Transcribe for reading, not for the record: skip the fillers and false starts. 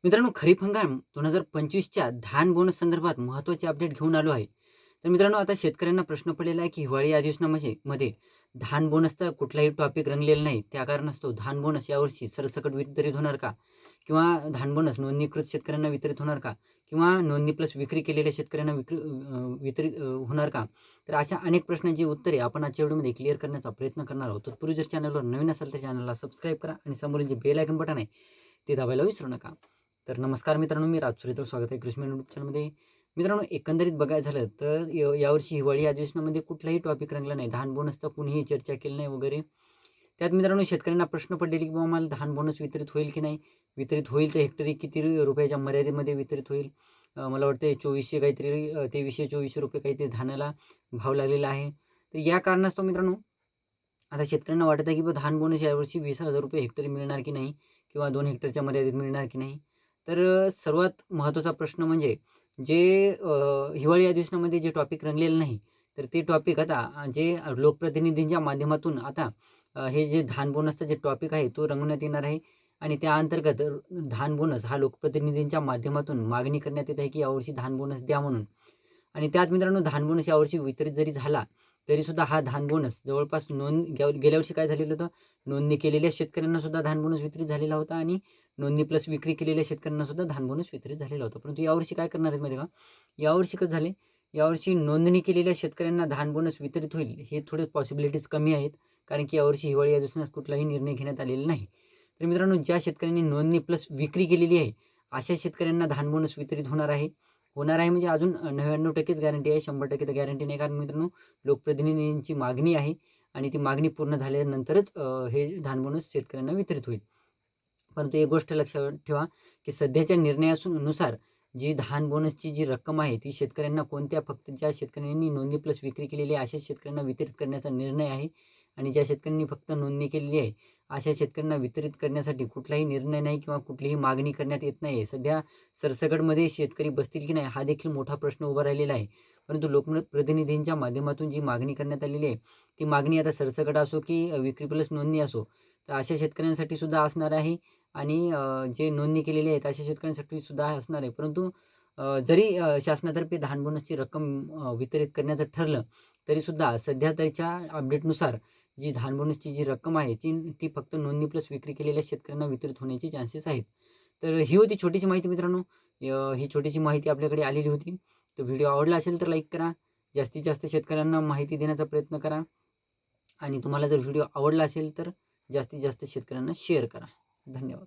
मित्रांनो, खरीप हंगाम 2025च्या धान बोनस संदर्भात महत्त्वाचे अपडेट घेऊन आलो आहे. तर मित्रांनो, आता शेतकऱ्यांना प्रश्न पडलेला आहे की हिवाळी अधिवेशनामध्ये धान बोनसचा कुठलाही टॉपिक रंगलेला नाही. त्या कारणास्तव धान बोनस यावर्षी सरसकट वितरित होणार का? किंवा धान बोनस नोंदणीकृत शेतकऱ्यांना वितरित होणार का? किंवा नोंदणी प्लस विक्री केलेल्या शेतकऱ्यांना वितरित होणार का? तर अशा अनेक प्रश्नांची उत्तरे आपण आजच्या व्हिडिओमध्ये क्लिअर करण्याचा प्रयत्न करणार आहोत. तत्पूर्वी जर चॅनलवर नवीन असेल तर चॅनलला सबस्क्राईब करा आणि समोरील जे बेल आयकॉन बटन आहे ते दाबायला विसरू नका. तर नमस्कार मित्रांनो, मी राजसुरेतर स्वागत आहे कृषी युट्यूब चॅनलमध्ये. मित्रांनो, एकंदरीत बघायचं झालं तर यावर्षी हिवाळी अधिवेशनामध्ये कुठलाही टॉपिक रंगला नाही. धान बोनसचा कुणीही चर्चा केली नाही वगैरे. त्यात मित्रांनो, शेतकऱ्यांना प्रश्न पडलेले की बाबा मला धान बोनस वितरित होईल की नाही, वितरित होईल तर हेक्टरी किती रुपयाच्या मर्यादेमध्ये वितरित होईल. मला वाटतं 2400 काहीतरी 2300-2400 रुपये काहीतरी धानाला भाव लागलेला आहे. तर या कारणास्तव मित्रांनो, आता शेतकऱ्यांना वाटत आहे की धान बोनस यावर्षी 20,000 रुपये हेक्टरी मिळणार की नाही, किंवा 2 हेक्टरच्या मर्यादेत मिळणार की नाही. तर सर्वात महत्त्वाचा प्रश्न म्हणजे जे हिवाळी अधिवेशनामध्ये जे टॉपिक रंगलेलं नाही, तर ते टॉपिक आता जे लोकप्रतिनिधींच्या माध्यमातून आता हे जे धान बोनसचा जे टॉपिक आहे तो रंगवण्यात येणार आहे. आणि त्या अंतर्गत धान बोनस हा लोकप्रतिनिधींच्या माध्यमातून मागणी करण्यात येत आहे की यावर्षी धान बोनस द्या म्हणून. आणि त्यात मित्रांनो, धान बोनस यावर्षी वितरित जरी झाला तरीसुद्धा हा धान बोनस जवळपास गेल्या वर्षी काय झालेलं होतं, नोंदणी केलेल्या शेतकऱ्यांना सुद्धा धान बोनस वितरित झालेला होता आणि नोंदणी प्लस विक्री केलेल्या शेतकऱ्यांना सुद्धा धान बोनस वितरित झालेला होता. परंतु यावर्षी काय करणार आहेत माहिती का? यावर्षी कसं झाले, यावर्षी नोंदणी केलेल्या शेतकऱ्यांना धान बोनस वितरित होईल हे थोडे पॉसिबिलिटीज कमी आहेत. कारण की यावर्षी हिवाळी अधिवेशनात कुठलाही निर्णय घेण्यात आलेला नाही. तर मित्रांनो, ज्या शेतकऱ्यांनी नोंदणी प्लस विक्री केलेली आहे अशा शेतकऱ्यांना धान बोनस वितरित होणार आहे. होणार आहे म्हणजे अजून 99%च गॅरंटी आहे, 100% तर गॅरंटी नाही. कारण मित्रांनो, लोकप्रतिनिधींची मागणी आहे आणि ती मागणी पूर्ण झाल्यानंतरच हे धान बोनस शेतकऱ्यांना वितरित होईल. परंतु एक गोष्ट लक्षात ठेवा की सध्याच्या निर्णयानुसार जी धान बोनसची जी रक्कम आहे ती शेतकऱ्यांना फक्त ज्या शेतकऱ्यांनी नोंदणी प्लस विक्री केलेली आहे अशा शेतकऱ्यांना वितरित करण्याचा निर्णय आहे. आणि ज्या शेतकऱ्यांनी फक्त नोंदणी केलेली आहे अशा शेतकऱ्यांना वितरित करण्यासाठी कुठलाही निर्णय नाही किंवा कुठलीही मागणी करण्यात येत नाही. सध्या सरसकटमध्ये शेतकरी बसतील की नाही हा देखील मोठा प्रश्न उभा राहिलेला आहे. परंतु लोकप्रतिनिधींच्या माध्यमातून जी मागणी करण्यात आलेली आहे ती मागणी आता सरसकट असो की विक्री प्लस नोंदणी असो, तर अशा शेतकऱ्यांसाठी सुद्धा असणार आहे. आणि जे नोंदणी केलेली आहेत अशा शेतकऱ्यांसाठी सुद्धा असणार आहे. परंतु जरी शासनातर्फे धान बोनसची रक्कम वितरित करण्याचं ठरलं तरीसुद्धा सध्या त्याच्या अपडेटनुसार जी धान बोनसची जी रक्कम आहे ती फक्त नोंदणी प्लस विक्री केलेल्या शेतकऱ्यांना वितरित होण्याचे चान्सेस आहेत. तर ही होती छोटीशी माहिती मित्रांनो. ही छोटीशी माहिती आपल्याकडे आलेली होती. तर व्हिडिओ आवडला असेल तर लाईक करा. जास्तीत जास्त शेतकऱ्यांना माहिती देण्याचा प्रयत्न करा. आणि तुम्हाला जर व्हिडिओ आवडला असेल तर जास्तीत जास्त शेतकऱ्यांना शेअर करा. धन्यवाद.